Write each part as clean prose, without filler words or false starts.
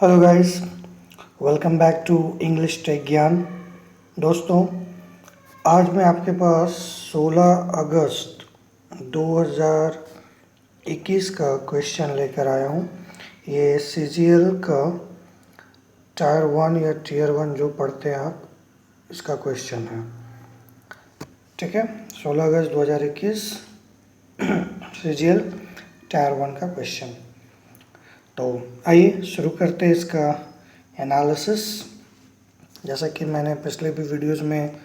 Hello guys, welcome back to English tech Gyan. दोस्तों, आज मैं आपके पास 16 अगस्त 2021 का क्वेश्चन लेकर आया हूँ। ये सीजीएल का टायर 1 या टीयर 1 जो पढ़ते हैं आप, इसका क्वेश्चन है। ठीक है, 16 अगस्त 2021 सीजीएल टायर 1 का क्वेश्चन। तो आइए शुरू करते हैं इसका एनालिसिस। जैसा कि मैंने पिछले भी वीडियोस में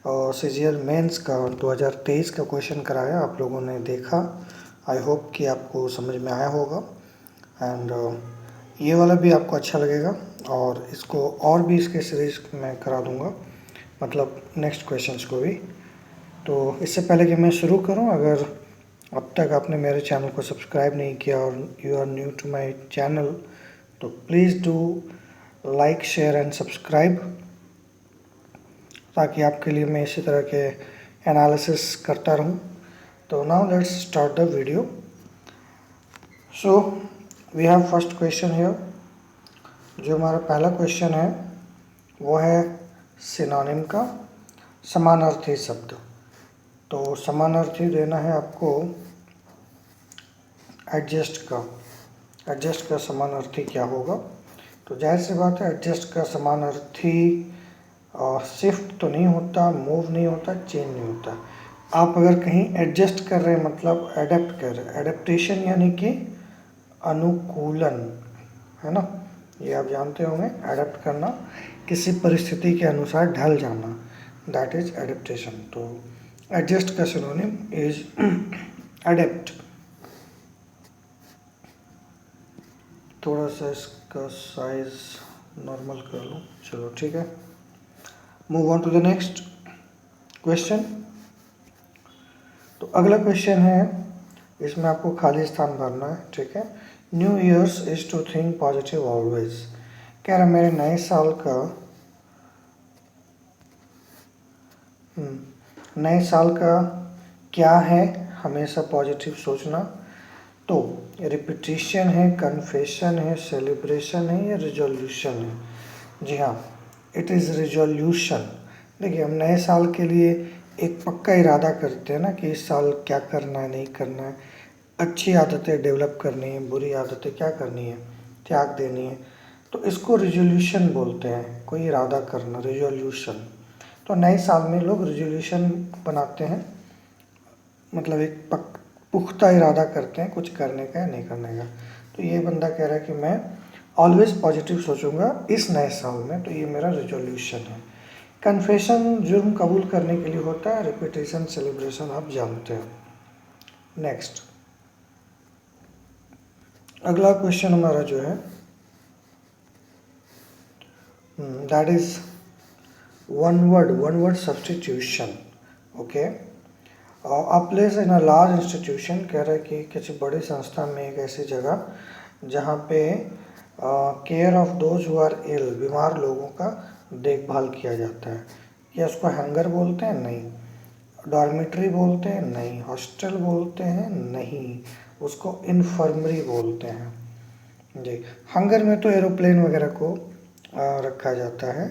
सीजीएल मेंस का 2023 का क्वेश्चन कराया, आप लोगों ने देखा। आई होप कि आपको समझ में आया होगा एंड ये वाला भी आपको अच्छा लगेगा और इसको और भी इसके सीरीज में करा दूंगा, मतलब नेक्स्ट क्वेश्चंस को भी। तो इससे पहले कि मैं शुरू करूं, अगर अब तक आपने मेरे चैनल को सब्सक्राइब नहीं किया और you are new to my channel, तो please do like, share and subscribe, ताकि आपके लिए मैं इसी तरह के एनालिसिस करता रहूं। तो now let's start the video. So we have first question here. जो हमारा पहला क्वेश्चन है वो है सिनोनिम का, समानार्थी शब्द। तो समानार्थी देना है आपको एडजस्ट का। एडजस्ट का समानार्थी क्या होगा? तो जाहिर सी बात है, एडजस्ट का समानार्थी शिफ्ट तो नहीं होता, मूव नहीं होता, चेंज नहीं होता। आप अगर कहीं एडजस्ट कर रहे हैं मतलब एडेप्ट कर रहे हैं। एडेप्टेशन यानी कि अनुकूलन, है ना? ये आप जानते होंगे, एडेप्ट करना, किसी परिस्थिति के अनुसार ढल जाना, दैट इज एडेप्टेशन। तो एडजस्ट का सिनोनिम इज एडेप्ट। थोड़ा सा इसका साइज नॉर्मल कर लूँ, चलो ठीक है। Move on to the next question. तो अगला क्वेश्चन है, इसमें आपको खाली स्थान भरना है। ठीक है। New Year's is to think positive always. कह रहा मेरे नए साल का नए साल का क्या है? हमेशा पॉजिटिव सोचना। तो रिपीटिशन है, कन्फेशन है, सेलिब्रेशन है या रिजोल्यूशन है? जी हाँ, इट इज़ रिजोल्यूशन। देखिए, हम नए साल के लिए एक पक्का इरादा करते हैं ना कि इस साल क्या करना है, नहीं करना है, अच्छी आदतें डेवलप करनी है, बुरी आदतें क्या करनी है, त्याग देनी है। तो इसको रिजोल्यूशन बोलते हैं, कोई इरादा करना, रिजोल्यूशन। तो नए साल में लोग रिजोल्यूशन बनाते हैं, मतलब एक पुख्ता इरादा करते हैं कुछ करने का या नहीं करने का। तो ये बंदा कह रहा है कि मैं ऑलवेज पॉजिटिव सोचूंगा इस नए साल में, तो ये मेरा रिजोल्यूशन है। कन्फेशन जुर्म कबूल करने के लिए होता है, रिपीटेशन सेलिब्रेशन आप जानते हो। नेक्स्ट, अगला क्वेश्चन हमारा जो है that is one word substitution. Okay. A place in a large institution, कह रहा है कि किसी बड़ी संस्था में एक ऐसी जगह जहाँ पे care of those who are ill, बीमार लोगों का देखभाल किया जाता है। क्या उसको हैंगर बोलते हैं? नहीं। डॉर्मेट्री बोलते हैं? नहीं। हॉस्टल बोलते हैं? नहीं। उसको इन्फर्मरी बोलते हैं जी। हंगर में तो एरोप्लेन वगैरह को रखा जाता है।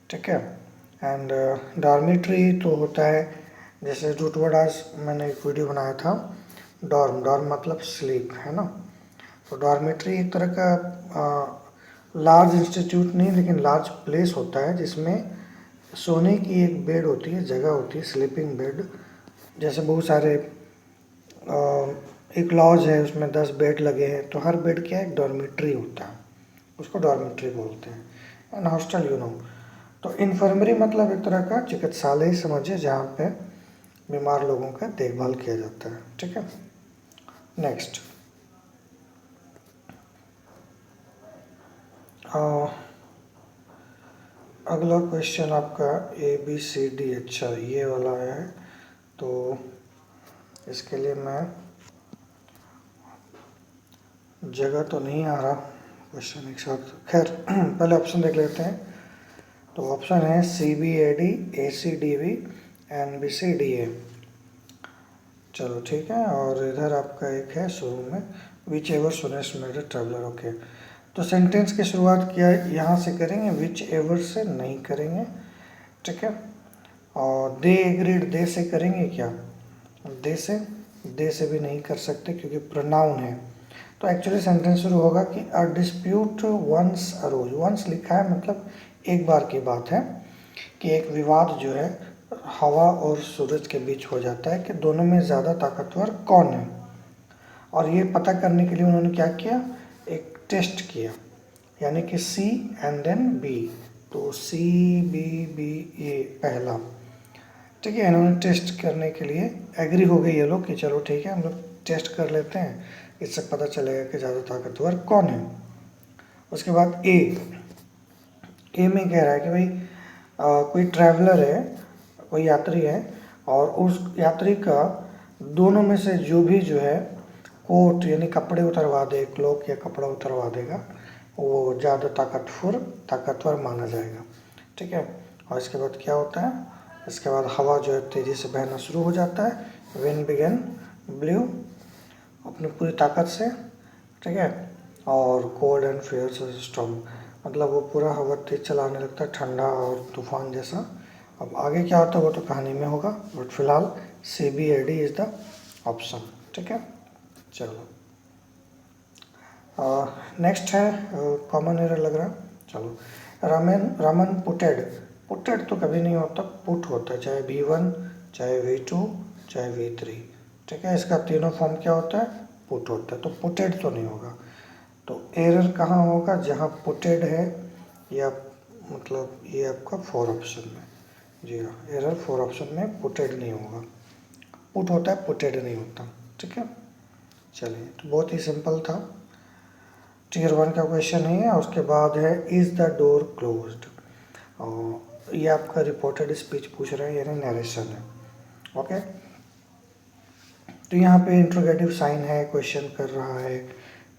ठीक है। एंड डॉर्मेट्री तो होता है, जैसे रूट वर्ड आज मैंने एक वीडियो बनाया था, डॉर्म मतलब स्लीप, है ना? तो डॉर्मेट्री एक तरह का लार्ज इंस्टीट्यूट नहीं, लेकिन लार्ज प्लेस होता है जिसमें सोने की एक बेड होती है, जगह होती है, स्लीपिंग बेड। जैसे बहुत सारे एक लॉज है, उसमें 10 बेड लगे हैं, तो हर बेड क्या एक डॉर्मेट्री होता है, उसको डॉर्मेट्री बोलते हैं। And hostel you know. तो इन्फर्मरी मतलब एक तरह का चिकित्सालय समझिए, जहाँ पे बीमार लोगों का देखभाल किया जाता है। ठीक है। नेक्स्ट, अगला क्वेश्चन आपका ABCD, अच्छा ये वाला है। तो इसके लिए मैं जगह तो नहीं आ रहा क्वेश्चन एक साथ, खैर पहले ऑप्शन देख लेते हैं। तो ऑप्शन है CBAD, ACDB एंड BCDA। चलो ठीक है। और इधर आपका एक है शुरू में, which ever soonest made traveller. Okay. तो सेंटेंस की शुरुआत क्या यहाँ से करेंगे, विच एवर से नहीं करेंगे, ठीक है। और दे एग्रीड, दे से करेंगे क्या, दे से भी नहीं कर सकते क्योंकि प्रोनाउन है। तो एक्चुअली सेंटेंस शुरू होगा कि a dispute once arose, once लिखा है मतलब एक बार की बात है कि एक विवाद जो है हवा और सूरज के बीच हो जाता है कि दोनों में ज़्यादा ताकतवर कौन है। और ये पता करने के लिए उन्होंने क्या किया, एक टेस्ट किया, यानी कि सी एंड देन बी, तो सी बी बी ए पहला, ठीक है। इन्होंने टेस्ट करने के लिए एग्री हो गए ये लोग कि चलो ठीक है हम लोग टेस्ट कर लेते हैं, इससे पता चलेगा कि ज़्यादा ताकतवर कौन है। उसके बाद ए में कह रहा है कि भाई कोई ट्रैवलर है, कोई यात्री है, और उस यात्री का दोनों में से जो भी जो है कोट यानी कपड़े उतरवा दे, क्लोक या कपड़ा उतरवा देगा, वो ज़्यादा ताकतवर माना जाएगा, ठीक है। और इसके बाद क्या होता है, इसके बाद हवा जो है तेज़ी से बहना शुरू हो जाता है, विंड बिगन ब्लू अपनी पूरी ताकत से, ठीक है। और कोल्ड एंड फियर्स स्टॉर्म, मतलब वो पूरा हवा तेज चलाने लगता है, ठंडा और तूफान जैसा। अब आगे क्या होता है वो तो कहानी में होगा, बट फिलहाल C B A D is the option, ठीक है। चलो नेक्स्ट है, कॉमन एरर लग रहा है, चलो। रमन पुटेड तो कभी नहीं होता, पुट होता है, चाहे V1 चाहे V2 चाहे V3, ठीक है। इसका तीनों फॉर्म क्या होता है, पुट होता है, तो पुटेड तो नहीं होगा। तो एरर कहाँ होगा, जहाँ पुटेड है, या मतलब ये आपका 4 ऑप्शन में, जी हाँ, एरर 4 ऑप्शन में पुटेड नहीं होगा, पुट होता है पुटेड नहीं होता, ठीक है। चलिए, तो बहुत ही सिंपल था, टीयर 1 का क्वेश्चन है। उसके बाद है इज़ द डोर क्लोज्ड, और ये आपका रिपोर्टेड स्पीच पूछ रहा है, यानी नरेशन है, ओके। तो यहाँ पे इंट्रोगेटिव साइन है, क्वेश्चन कर रहा है,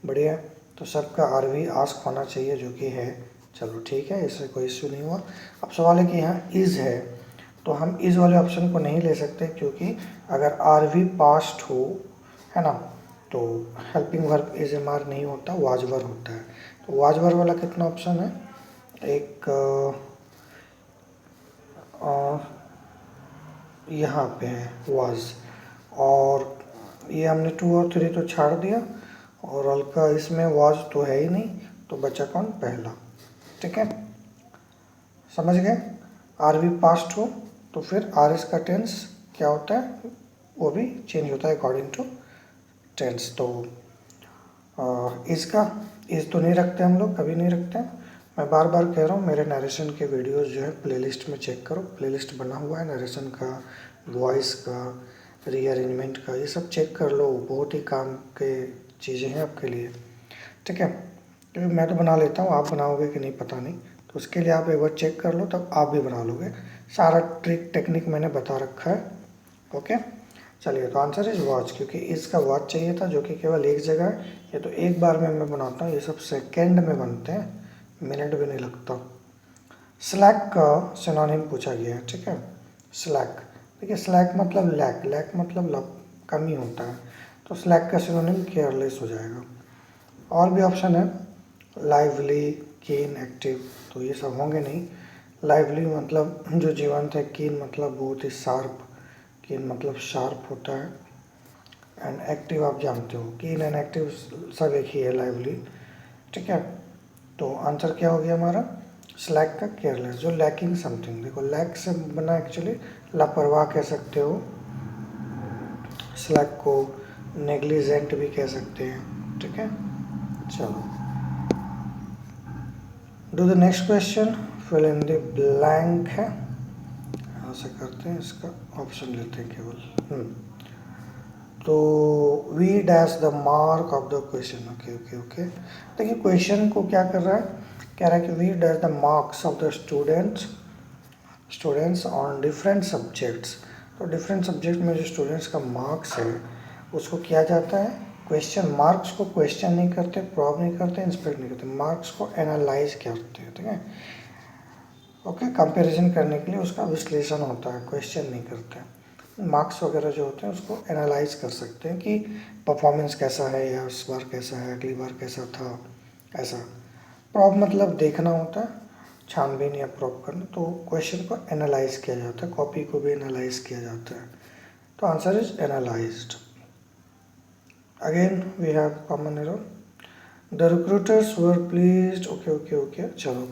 बढ़िया। तो सबका आरवी आस्क होना चाहिए, जो कि है, चलो ठीक है, इससे कोई इश्यू नहीं हुआ। अब सवाल है कि यहाँ इज़ है, तो हम इज़ वाले ऑप्शन को नहीं ले सकते, क्योंकि अगर आरवी पास्ट हो, है ना, तो helping verb is am are नहीं होता, वाजवर होता है। तो वाजवर वाला कितना ऑप्शन है, एक यहाँ पे है वाज, और ये हमने 2 और 3 तो छाड़ दिया, और हल्का इसमें वाज तो है ही नहीं, तो बचा कौन, पहला, ठीक है, समझ गए। आर वी पास्ट हो तो फिर आर एस का टेंस क्या होता है, वो भी चेंज होता है अकॉर्डिंग टू टेंस। तो इसका इस तो नहीं रखते हम लोग, कभी नहीं रखते हैं। मैं बार बार कह रहा हूँ, मेरे नरेशन के वीडियोस जो है प्लेलिस्ट में चेक करो, प्लेलिस्ट बना हुआ है नरेशन का, वॉइस का, रीअरेंजमेंट का, ये सब चेक कर लो, बहुत ही काम के चीज़ें हैं आपके लिए, ठीक है। क्योंकि मैं तो बना लेता हूँ, आप बनाओगे कि नहीं पता नहीं, तो उसके लिए आप एक बार चेक कर लो, तब आप भी बना लोगे। सारा ट्रिक टेक्निक मैंने बता रखा है, ओके। चलिए, तो आंसर इज वॉच, क्योंकि इसका वॉच चाहिए था, जो कि केवल एक जगह है। ये तो एक बार में मैं बनाता हूँ, ये सब सेकेंड में बनते हैं, मिनट भी नहीं लगता। स्लैक का सिनोनिम पूछा गया है, ठीक है। स्लैक, देखिए स्लैक मतलब लैक, लैक मतलब कमी होता है, तो स्लैक का सिनोनिम केयरलेस हो जाएगा। और भी ऑप्शन है, लाइवली, कीन, एक्टिव, तो ये सब होंगे नहीं। लाइवली मतलब जो जीवंत है, कीन मतलब बहुत ही शार्प, कीन मतलब शार्प होता है, एंड एक्टिव आप जानते हो, कीन एंड एक्टिव सब एक ही है, लाइवली, ठीक है। तो आंसर क्या हो गया हमारा, स्लैक का केयरलेस, जो लैकिंग समथिंग, देखो लैक से बना एक्चुअली लापरवाह कह सकते हो, स्लैक को नेग्लिजेंट भी कह सकते हैं, ठीक है। चलो, do the next question, fill in the blank है, यहाँ से करते हैं, इसका ऑप्शन लेते हैं केवल। तो we dash the mark of the question, okay okay okay. देखिए क्वेश्चन को क्या कर रहा है, कह रहा है कि we dash the marks of the students on different subjects. तो डिफरेंट सब्जेक्ट में जो स्टूडेंट्स का मार्क्स है, उसको किया जाता है क्वेश्चन, मार्क्स को क्वेश्चन नहीं करते, प्रूव नहीं करते, इंस्पेक्ट नहीं करते, मार्क्स को एनालाइज करते हैं, ठीक है, ओके। कंपैरिजन करने के लिए उसका विश्लेषण होता है, क्वेश्चन नहीं करते। मार्क्स वगैरह जो होते हैं उसको एनालाइज कर सकते हैं कि परफॉर्मेंस कैसा है, या इस बार कैसा है, अगली बार कैसा था, ऐसा। प्रॉब मतलब देखना होता है, छानबीन या प्रॉब करना। तो क्वेश्चन को एनालाइज किया जाता है, कॉपी को भी एनालाइज किया जाता है। तो answer is analysed. Again we have common error. The recruiters were pleased. Okay okay okay, चलो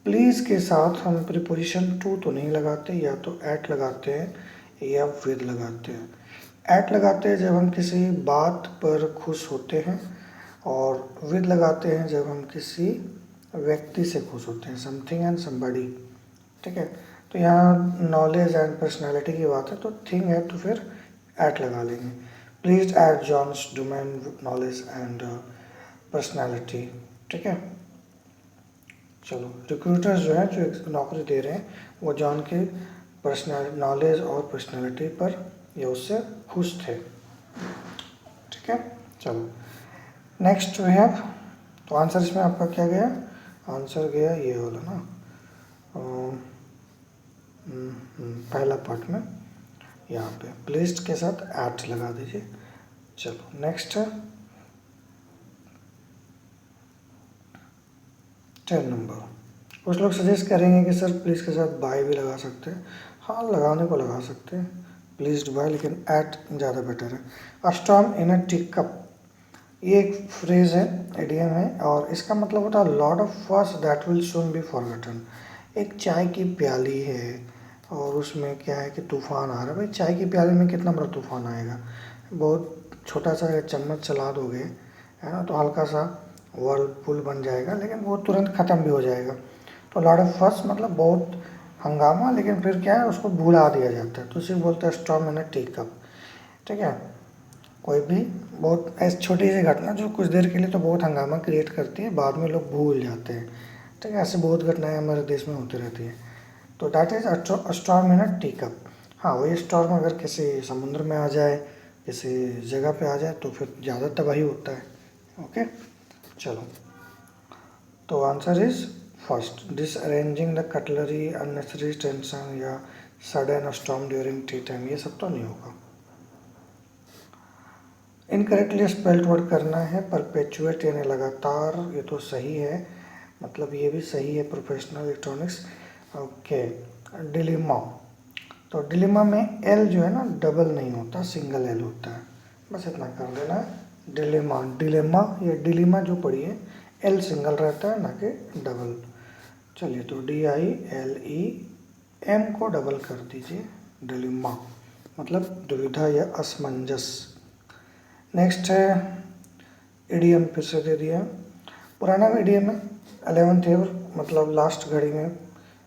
प्लीज़ के साथ हम प्रीपोजिशन टू तो नहीं लगाते, या तो एट लगाते हैं या विद लगाते हैं। एट लगाते हैं जब हम किसी बात पर खुश होते हैं, और विद लगाते हैं जब हम किसी व्यक्ति से खुश होते हैं, समथिंग एंड समबडी। ठीक है, तो यहाँ नॉलेज एंड पर्सनैलिटी की बात है, तो थिंग है तो फिर एट लगा लेंगे। Please at John's domain knowledge and personality. ठीक है, चलो रिक्रूटर्स जो है, जो एक नौकरी दे रहे हैं, वो जॉन के पर्सनल नॉलेज और पर्सनैलिटी पर या उससे खुश थे। ठीक है, चलो नेक्स्ट वी हैव। तो आंसर इसमें आपका क्या गया? आंसर गया ये वाला ना, पहला पार्ट में यहाँ पे प्लेस्ड के साथ एट लगा दीजिए। चलो नेक्स्ट है 10 नंबर। कुछ लोग सजेस्ट करेंगे कि सर प्लीज़ के साथ बाय भी लगा सकते हैं। हाँ, लगाने को लगा सकते हैं प्लीज्ड बाय, लेकिन एट ज़्यादा बेटर है। अ स्टॉर्म इन अ टी कप, ये एक फ्रेज है, इडियम है, और इसका मतलब होता है lot of first that will soon be forgotten. एक चाय की प्याली है और उसमें क्या है कि तूफान आ रहा है। भाई चाय की प्याली में कितना बड़ा तूफान आएगा? बहुत छोटा सा चम्मच चला दोगे, है ना, तो हल्का सा वर्लपुल बन जाएगा, लेकिन वो तुरंत ख़त्म भी हो जाएगा। तो लॉट ऑफ फर्स्ट मतलब बहुत हंगामा, लेकिन फिर क्या है, उसको भुला दिया जाता है, तो उसे बोलते हैं स्टॉर्म इन अ टी कप। ठीक है, कोई भी बहुत ऐसी छोटी सी घटना जो कुछ देर के लिए तो बहुत हंगामा क्रिएट करती है, बाद में लोग भूल जाते हैं। ठीक है, ऐसे बहुत घटनाएं हमारे देश में होती रहती है। तो that is storm in a tea cup. हाँ, वही स्टॉर्म अगर किसी समुद्र में आ जाए, किसी जगह पे आ जाए, तो फिर ज़्यादा तबाही होता है। ओके, चलो तो answer is first, disarranging the cutlery, unnecessary tension या sudden storm during tea time, ये सब तो नहीं होगा। इनकरेक्टली स्पेल्ड वर्ड करना है परपेचुएट यानी लगातार, ये तो सही है, मतलब ये भी सही है, प्रोफेशनल इलेक्ट्रॉनिक्स। ओके, डिलेमा, तो डिलेमा में एल जो है ना डबल नहीं होता, सिंगल एल होता है, बस इतना कर देना है। डिलेमा, डिलेमा या डिलेमा जो पढ़िए, एल सिंगल रहता है ना कि डबल। चलिए, तो DILEM को डबल कर दीजिए, डिलेमा मतलब दुविधा या असमंजस। नेक्स्ट है इडियम, फिर से दे दिया। पुराना इडियम है 11th ईयर, मतलब लास्ट घड़ी में,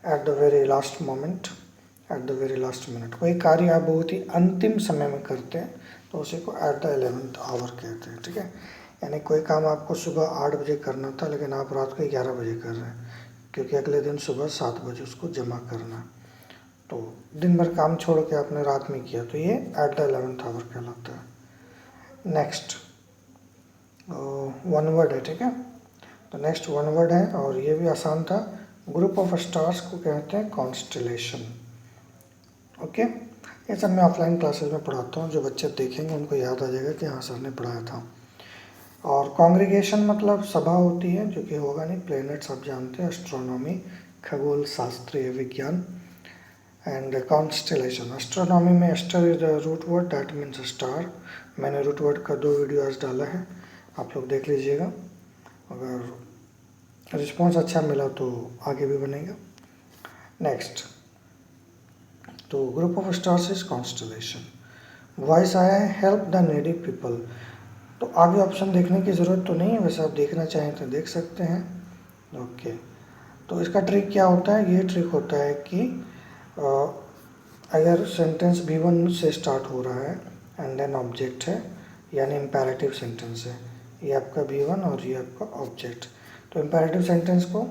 at the very last moment, at the very last minute. कोई कार्य आप बहुत ही अंतिम समय में करते हैं तो उसी को एट द 11th आवर कहते हैं। ठीक है, यानी कोई काम आपको सुबह 8 बजे करना था, लेकिन आप रात को 11 बजे कर रहे हैं, क्योंकि अगले दिन सुबह 7 बजे उसको जमा करना है। तो दिन भर काम छोड़ के आपने रात में किया, तो ये एट द 11th आवर कहलाता है। नेक्स्ट वन वर्ड है। ठीक है, तो नेक्स्ट वन वर्ड है, और ये भी आसान था। ग्रुप ऑफ स्टार्स को कहते हैं कॉन्स्टेलेशन। ओके, ये सब मैं ऑफलाइन क्लासेस में पढ़ाता हूँ, जो बच्चे देखेंगे उनको याद आ जाएगा कि हाँ सर ने पढ़ाया था। और कॉन्ग्रीगेशन मतलब सभा होती है, जो कि होगा नहीं। प्लैनेट्स आप जानते हैं, एस्ट्रोनॉमी, खगोल शास्त्रीय विज्ञान। एंड कॉन्स्टेलेशन, एस्ट्रोनॉमी में star is the root word, that means star. मैंने रूट वर्ड का 2 वीडियो आज डाला है, आप लोग देख लीजिएगा। अगर रिस्पॉन्स अच्छा मिला तो आगे भी बनेगा। नेक्स्ट, तो group of stars is constellation. Voice आया है हेल्प द नीडी पीपल, तो आगे ऑप्शन देखने की ज़रूरत तो नहीं है, वैसे आप देखना चाहें तो देख सकते हैं। ओके, तो इसका ट्रिक क्या होता है? ये ट्रिक होता है कि अगर सेंटेंस B1 से स्टार्ट हो रहा है एंड देन ऑब्जेक्ट है, यानी इम्पेरेटिव सेंटेंस है, ये आपका B1 और ये आपका ऑब्जेक्ट। तो इम्पेरेटिव सेंटेंस को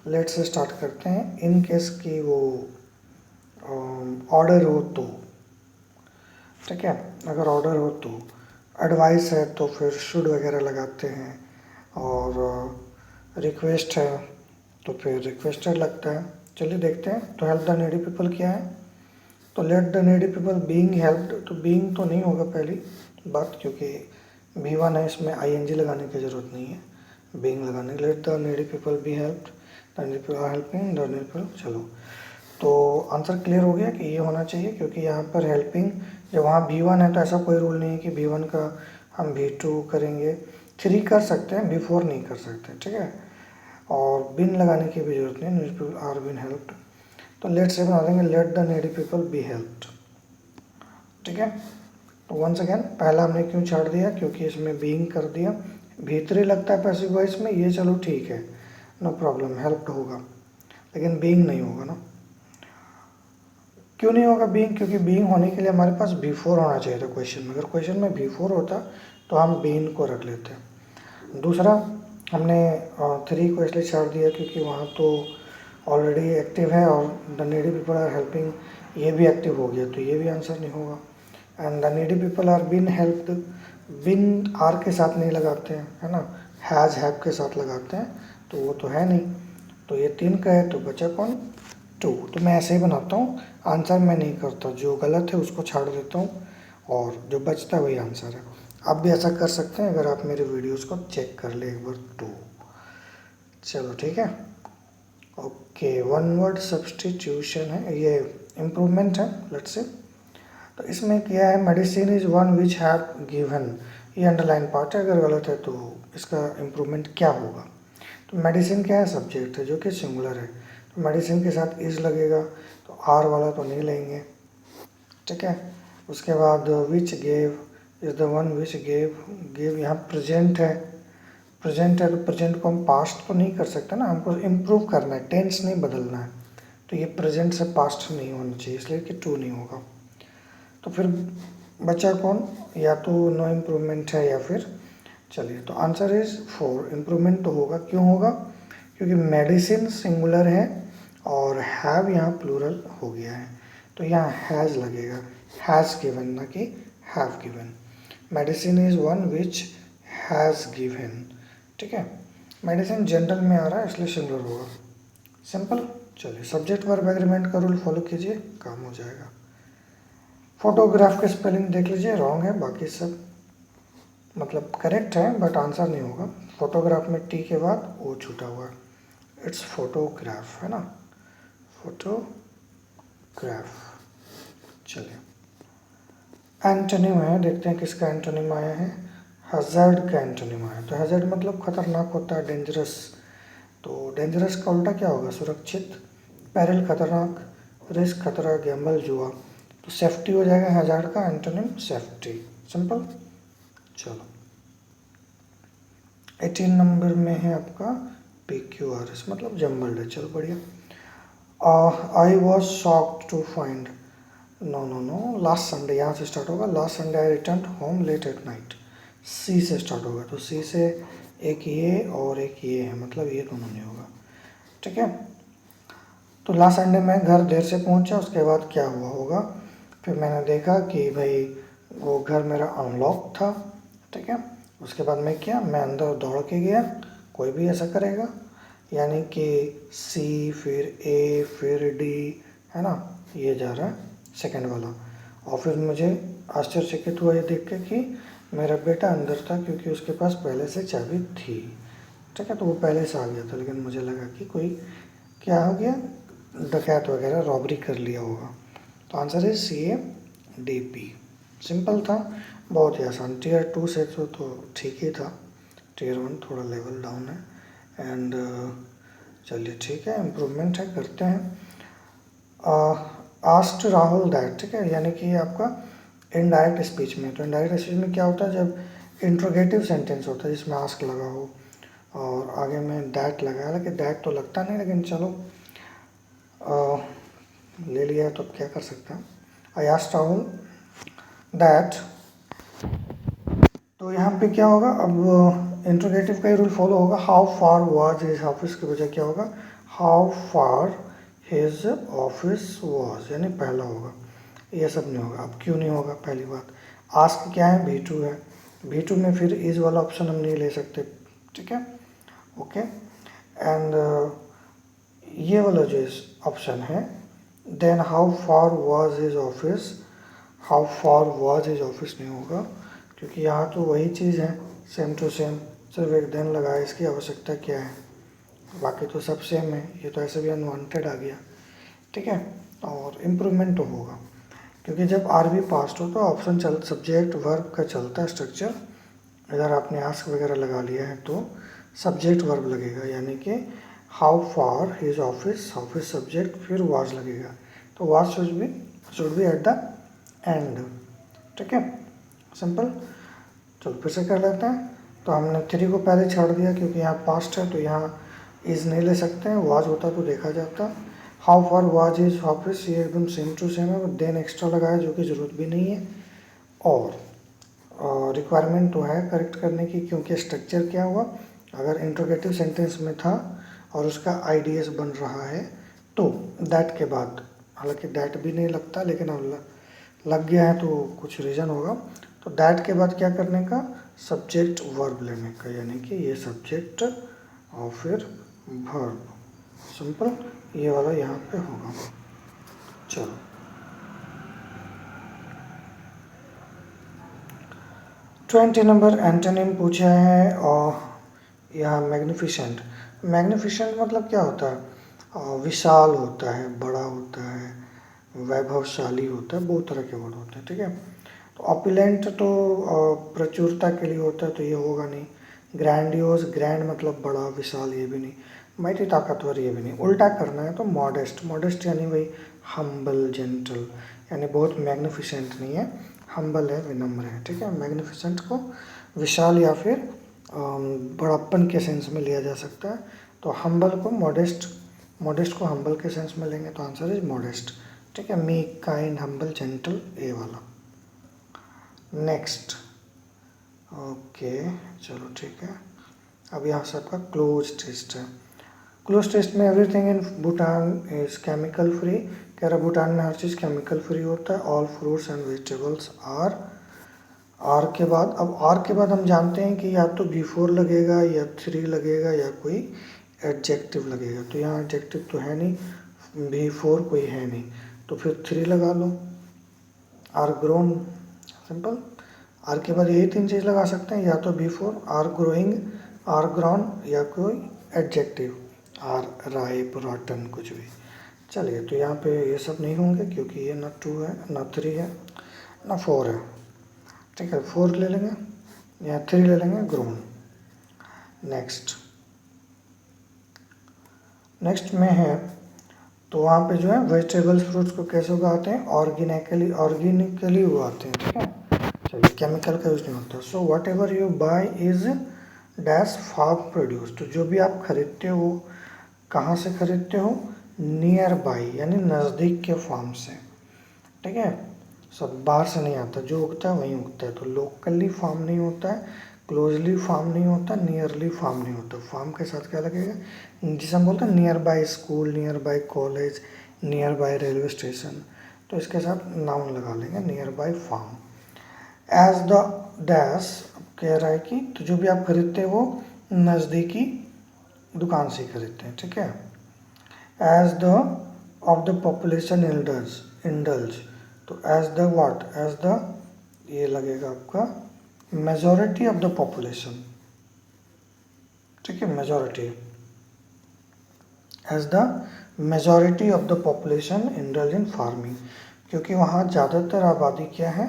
लेट से स्टार्ट करते हैं, इन केस की वो ऑर्डर हो तो। ठीक है, अगर ऑर्डर हो तो। एडवाइस है तो फिर शुड वगैरह लगाते हैं, और रिक्वेस्ट है तो फिर रिक्वेस्टेड लगता है। चलिए देखते हैं। तो हेल्प द नीडी पीपल क्या है? तो late the needy people being helped, तो बीइंग तो नहीं होगा पहली बात, क्योंकि B1 है, इसमें ING लगाने की ज़रूरत नहीं है। बीइंग लगाने, let the needy people be helped, the needy people are helping the needy people. चलो तो आंसर क्लियर हो गया कि ये होना चाहिए, क्योंकि यहाँ पर हेल्पिंग जब वहाँ V1 है तो ऐसा कोई रूल नहीं है कि V1 का हम V2 करेंगे। 3 कर सकते हैं, V4 नहीं कर सकते, ठीक है। और बिन लगाने की भी जरूरत नहीं, needy people are been helped, तो लेट से बना देंगे let the needy people be helped, ठीक है। तो वंस अगेन पहला हमने क्यों छाड़ दिया, क्योंकि इसमें बीइंग कर दिया, भीतरी लगता है पैसिव वॉइस में, ये चलो ठीक है, नो प्रॉब्लम, हेल्प्ड होगा, लेकिन बीइंग नहीं होगा ना। क्यों नहीं होगा बीइंग, क्योंकि बीइंग होने के लिए हमारे पास B4 होना चाहिए था क्वेश्चन में। अगर क्वेश्चन में B4 होता तो हम बीइंग को रख लेते। दूसरा हमने 3 को इसलिए छाड़ दिया क्योंकि वहाँ तो ऑलरेडी एक्टिव है और the needy people are helping ये भी एक्टिव हो गया, तो ये भी आंसर नहीं होगा। And the needy people are been helped, been are के साथ नहीं लगाते हैं, है ना, हैज़ हैव के साथ लगाते हैं, तो वो तो है नहीं, तो ये 3 का है, तो बचा कौन, 2। तो मैं ऐसे ही बनाता हूँ, आंसर मैं नहीं करता, जो गलत है उसको छाड़ देता हूँ और जो बचता है वही आंसर है। आप भी ऐसा कर सकते हैं अगर आप मेरे वीडियोस को चेक कर ले एक बार तो। चलो ठीक है, ओके, वन वर्ड सब्सटीट्यूशन है, ये इम्प्रूवमेंट है, लेट्स से। तो इसमें क्या है, medicine is one which have given, ये अंडरलाइन पार्ट है, अगर गलत है तो इसका इम्प्रूवमेंट क्या होगा। तो मेडिसिन क्या है, सब्जेक्ट है जो कि सिंगुलर है, तो मेडिसिन के साथ इज लगेगा, तो आर वाला तो नहीं लेंगे, ठीक है। उसके बाद which gave is the one which gave, gave यहाँ प्रेजेंट है, प्रेजेंट है तो प्रेजेंट को हम पास्ट तो नहीं कर सकते ना, हमको इम्प्रूव करना है, टेंस नहीं बदलना है, तो ये प्रेजेंट से पास्ट नहीं होना चाहिए, इसलिए कि 2 नहीं होगा। तो फिर बचा कौन, या तो नो इम्प्रूवमेंट है या फिर, चलिए तो आंसर इज 4, इम्प्रूवमेंट तो होगा, क्यों होगा, क्योंकि मेडिसिन सिंगुलर है और हैव यहाँ प्लूरल हो गया है, तो यहाँ हैज़ लगेगा, हैज़ गिवन ना कि have given. Medicine is one which has given, ठीक है। मेडिसिन जनरल में आ रहा है इसलिए सिंगुलर होगा, सिंपल। चलिए सब्जेक्ट वर्ब एग्रीमेंट का रूल फॉलो कीजिए, काम हो जाएगा। फोटोग्राफ के स्पेलिंग देख लीजिए, रॉन्ग है, बाकी सब मतलब करेक्ट है, बट आंसर नहीं होगा। फोटोग्राफ में टी के बाद ओ छूटा हुआ है, इट्स फोटोग्राफ, है ना, फोटोग्राफ। चलिए एंटोनिम है, देखते हैं किसका एंटोनिम आया है, हज़ार्ड का एंटोनिम आया। तो हज़ार्ड मतलब खतरनाक होता है, डेंजरस, तो डेंजरस का उल्टा क्या होगा, सुरक्षित, पैरल खतरनाक, रिस्क खतरा, गैम्बल जुआ, तो सेफ्टी हो जाएगा हज़ार्ड का एंटोनिम, सेफ्टी, सिंपल। चलो 18 नंबर में है आपका PQRS मतलब जम्बल्ड है, चलो बढ़िया। I was shocked to find, no no no, last Sunday, यहाँ से स्टार्ट होगा, last Sunday I return home late at night, C से स्टार्ट होगा, तो सी से एक ये और एक ये है, मतलब ये दोनों नहीं होगा, ठीक है। तो लास्ट संडे मैं घर देर से पहुंचा, उसके बाद क्या हुआ होगा, फिर मैंने देखा कि भाई वो घर मेरा अनलॉक था, ठीक है। उसके बाद मैं क्या, मैं अंदर दौड़ के गया, कोई भी ऐसा करेगा, यानी कि सी फिर ए फिर डी, है ना, ये जा रहा है सेकंड वाला। और फिर मुझे आश्चर्यचकित हुआ ये देख के कि मेरा बेटा अंदर था, क्योंकि उसके पास पहले से चाबी थी, ठीक है, तो वो पहले से आ गया था, लेकिन मुझे लगा कि कोई क्या हो गया, डकैत वगैरह रॉबरी कर लिया होगा। तो आंसर है CADP, सिंपल था, बहुत ही आसान। टीयर 2 से तो ठीक ही था, टीयर 1 थोड़ा लेवल डाउन है। एंड चलिए ठीक है, इम्प्रूवमेंट है, करते हैं। आस्क्ड राहुल दैट, ठीक है, यानी कि आपका इनडायरेक्ट स्पीच में, तो इनडायरेक्ट स्पीच में क्या होता है, जब इंट्रोगेटिव सेंटेंस होता है जिसमें आस्क लगा हो और आगे में दैट लगा, हालांकि दैट तो लगता नहीं, लेकिन चलो ले लिया तो अब क्या कर सकते हैं। आई आस्क्ड राहुल दैट, तो यहाँ पे क्या होगा, अब इंट्रोगेटिव का ही रूल फॉलो होगा, how far was his office की बजाय क्या होगा, how far his office was, यानी पहला होगा, ये सब नहीं होगा। अब क्यों नहीं होगा, पहली बात, आस्क क्या है, V2 है, V2 में फिर इज वाला ऑप्शन हम नहीं ले सकते, ठीक है, ओके। एंड ये वाला जो ऑप्शन है, then how far was his office, how far was his office नहीं होगा, क्योंकि यहाँ तो वही चीज़ है, सेम टू सेम, सिर्फ एक देन लगा, इसकी आवश्यकता क्या है, बाकी तो सब सेम है। ये तो ऐसे भी अनवांटेड आ गया, ठीक है। और इम्प्रूवमेंट तो होगा, क्योंकि जब आर बी पास्ट हो तो ऑप्शन सब्जेक्ट वर्ब का चलता है स्ट्रक्चर। अगर आपने आस्क वगैरह लगा लिया है तो सब्जेक्ट वर्ब लगेगा, यानी कि how far his office, office subject, फिर वाज लगेगा। तो was should be at the end, ठीक है, सिंपल। चलो फिर से कर लेते हैं। तो हमने 3 को पहले छोड़ दिया क्योंकि यहाँ पास्ट है, तो यहाँ इज़ नहीं ले सकते हैं, वाज होता तो देखा जाता। How far was his office, ये एकदम सेम टू सेम है, देन एक्स्ट्रा लगाया जो कि ज़रूरत भी नहीं है। और रिक्वायरमेंट तो है करेक्ट करने की, क्योंकि स्ट्रक्चर क्या हुआ, अगर इंट्रोगेटिव सेंटेंस में था और उसका आईडीएस बन रहा है तो दैट के बाद, हालांकि दैट भी नहीं लगता लेकिन अब लग गया है तो कुछ रीज़न होगा। तो दैट के बाद क्या करने का, सब्जेक्ट वर्ब लेने का, यानी कि ये सब्जेक्ट और फिर वर्ब, सिंपल। ये वाला यहाँ पे होगा। चलो 20 नंबर एंटोनिम पूछा है, और यहाँ मैग्निफिसेंट। मैग्निफिसेंट मतलब क्या होता है, विशाल होता है, बड़ा होता है, वैभवशाली होता है, बहुत तरह के वर्ड होते हैं, ठीक है। तो ऑपुलेंट तो प्रचुरता के लिए होता है, तो ये होगा नहीं। ग्रैंडियोस, ग्रैंड मतलब बड़ा विशाल, ये भी नहीं। माइटी ताकतवर, ये भी नहीं। उल्टा करना है तो मॉडेस्ट, मॉडेस्ट यानी वही हम्बल जेंटल, यानी बहुत मैग्निफिसेंट नहीं है, हम्बल है, विनम्र है, ठीक है। मैग्निफिसेंट को विशाल या फिर बड़प्पन के सेंस में लिया जा सकता है। तो हम्बल को मॉडेस्ट, मॉडेस्ट को हम्बल के सेंस में लेंगे तो आंसर इज मॉडेस्ट, ठीक है। मीक, काइंड, हम्बल, जेंटल, ए वाला। नेक्स्ट, ओके चलो ठीक है। अब यहाँ से आपका क्लोज टेस्ट है। क्लोज टेस्ट में everything in Bhutan is chemical free, कह रहा भूटान में हर चीज़ केमिकल फ्री होता है। All fruits and vegetables are के बाद, अब आर के बाद हम जानते हैं कि या तो बिफोर लगेगा या 3 लगेगा या कोई एडजेक्टिव लगेगा। तो यहाँ एडजेक्टिव तो है नहीं, बिफोर कोई है नहीं, तो फिर 3 लगा लो। R grown, simple. आर के बाद यही 3 चीज़ लगा सकते हैं, या तो before, are growing, are grown, या कोई एडजेक्टिव, आर राइप, रॉटन, कुछ भी। चलिए, तो यहाँ पे ये सब नहीं होंगे क्योंकि ये ना 2 है, ना 3 है, ना 4 है, ठीक है। 4 ले लेंगे, यहाँ 3 ले लेंगे, ग्रोन। नेक्स्ट, नेक्स्ट में है तो वहाँ पे जो है वेजिटेबल्स, फ्रूट्स को कैसे उगाते हैं, ऑर्गेनिकली उगाते हैं, ठीक है। चलिए, केमिकल का यूज़ नहीं होता। So whatever you buy is dash farm produce, तो जो भी आप खरीदते हो कहाँ से खरीदते हो, नियर बाई यानी नज़दीक के फार्म से, ठीक है। सब बाहर से नहीं आता, जो उगता है वहीं उगता है। तो लोकली फार्म नहीं होता है, क्लोजली फार्म नहीं होता, नियरली फार्म नहीं होता। फार्म के साथ क्या लगेगा, जिसे हम बोलते हैं near by school, near by college, near by railway station, तो इसके साथ नाउन लगा लेंगे, near by farm. As the dash, कह रहा है कि तो जो भी आप खरीदते हो नज़दीकी दुकान से खरीदते हैं, ठीक है। As the of the population indulge, तो as the what, as the, ये लगेगा आपका मेजॉरिटी ऑफ द पॉपुलेशन, ठीक है, majority. As the majority of the population indulge in farming, क्योंकि वहाँ ज़्यादातर आबादी क्या है,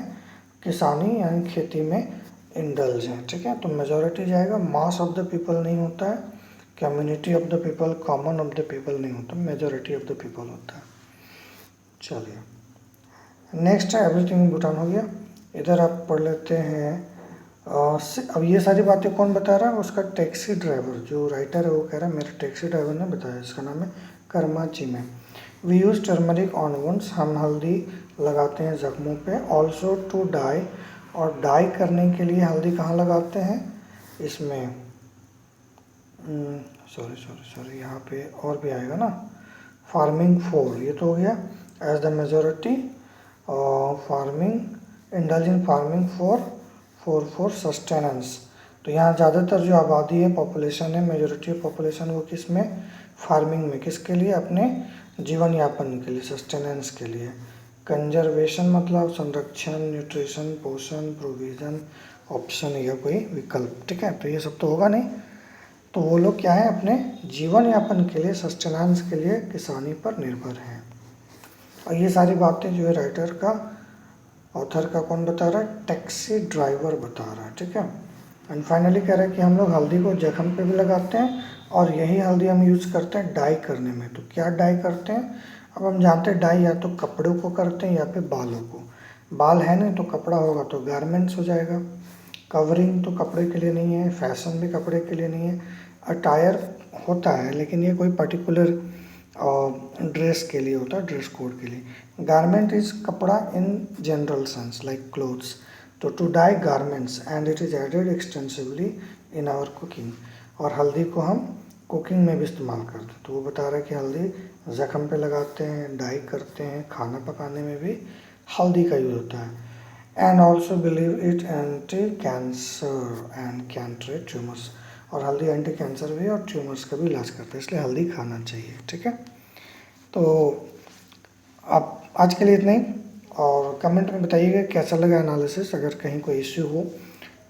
किसानी यानी खेती में इंडल्ज है, ठीक है। तो मेजॉरिटी जाएगा, मास ऑफ द पीपल नहीं होता है, community of the people, common of the people नहीं होता, मेजॉरिटी ऑफ द पीपल होता है। चलिए, नेक्स्ट है एवरीथिंग इन भूटान, हो गया। इधर आप पढ़ लेते हैं। अब ये सारी बातें कौन बता रहा है, उसका टैक्सी ड्राइवर, जो राइटर है वो कह रहा है मेरे टैक्सी ड्राइवर ने बताया, इसका नाम है कर्मा चिमे। We use turmeric on wounds, हम हल्दी लगाते हैं जख्मों पे। ऑल्सो टू डाई, और डाई करने के लिए हल्दी कहाँ लगाते हैं, इसमें सॉरी यहाँ पे और भी आएगा ना, फार्मिंग फॉर, ये तो हो गया। As the majority farming, indulge in farming for sustenance, तो यहाँ ज़्यादातर जो आबादी है, पॉपुलेशन है, मेजोरिटी ऑफ पॉपुलेशन, वो किस में, फार्मिंग में, किसके लिए, अपने जीवन यापन के लिए, सस्टेनेंस के लिए। कंजर्वेशन मतलब संरक्षण, न्यूट्रिशन, पोषण, प्रोविज़न, ऑप्शन या कोई विकल्प, ठीक है। तो ये सब तो होगा नहीं। तो वो लोग क्या है, अपने जीवन यापन के लिए, सस्टेनेंस के लिए किसानी पर निर्भर हैं। और ये सारी बातें जो है राइटर का, ऑथर का कौन बता रहा है, टैक्सी ड्राइवर बता रहा है, ठीक है। एंड फाइनली कह रहा है कि हम लोग हल्दी को जख्म पे भी लगाते हैं और यही हल्दी हम यूज़ करते हैं डाई करने में। तो क्या डाई करते हैं, अब हम जानते हैं डाई या तो कपड़ों को करते हैं या फिर बालों को। बाल है नहीं तो कपड़ा होगा तो गारमेंट्स हो जाएगा। कवरिंग तो कपड़े के लिए नहीं है, फैशन भी कपड़े के लिए नहीं है। अटायर होता है लेकिन ये कोई पर्टिकुलर ड्रेस के लिए होता है, ड्रेस कोड के लिए। गारमेंट इज कपड़ा in general sense like clothes. तो to dye garments and it is added extensively in our cooking. और हल्दी को हम कुकिंग में भी इस्तेमाल करते हैं। तो वो बता रहे हैं कि हल्दी ज़ख्म पे लगाते हैं, डाई करते हैं, खाना पकाने में भी हल्दी का यूज़ होता है। And also believe it anti cancer and can treat tumours. और हल्दी एंटी कैंसर भी और ट्यूमर्स का भी इलाज करता है, इसलिए हल्दी खाना चाहिए, ठीक है। तो आप आज के लिए इतना ही, और कमेंट में बताइएगा कैसा लगा एनालिसिस। अगर कहीं कोई इश्यू हो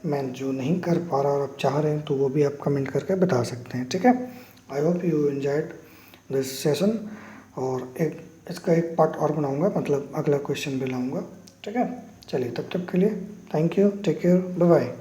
मैं जो नहीं कर पा रहा और आप चाह रहे हैं तो वो भी आप कमेंट करके बता सकते हैं, ठीक है। I hope you enjoyed this session. और एक इसका एक पार्ट और बनाऊंगा, मतलब अगला क्वेश्चन भी लाऊंगा, ठीक है। चलिए तब तक के लिए thank you, take care, bye bye.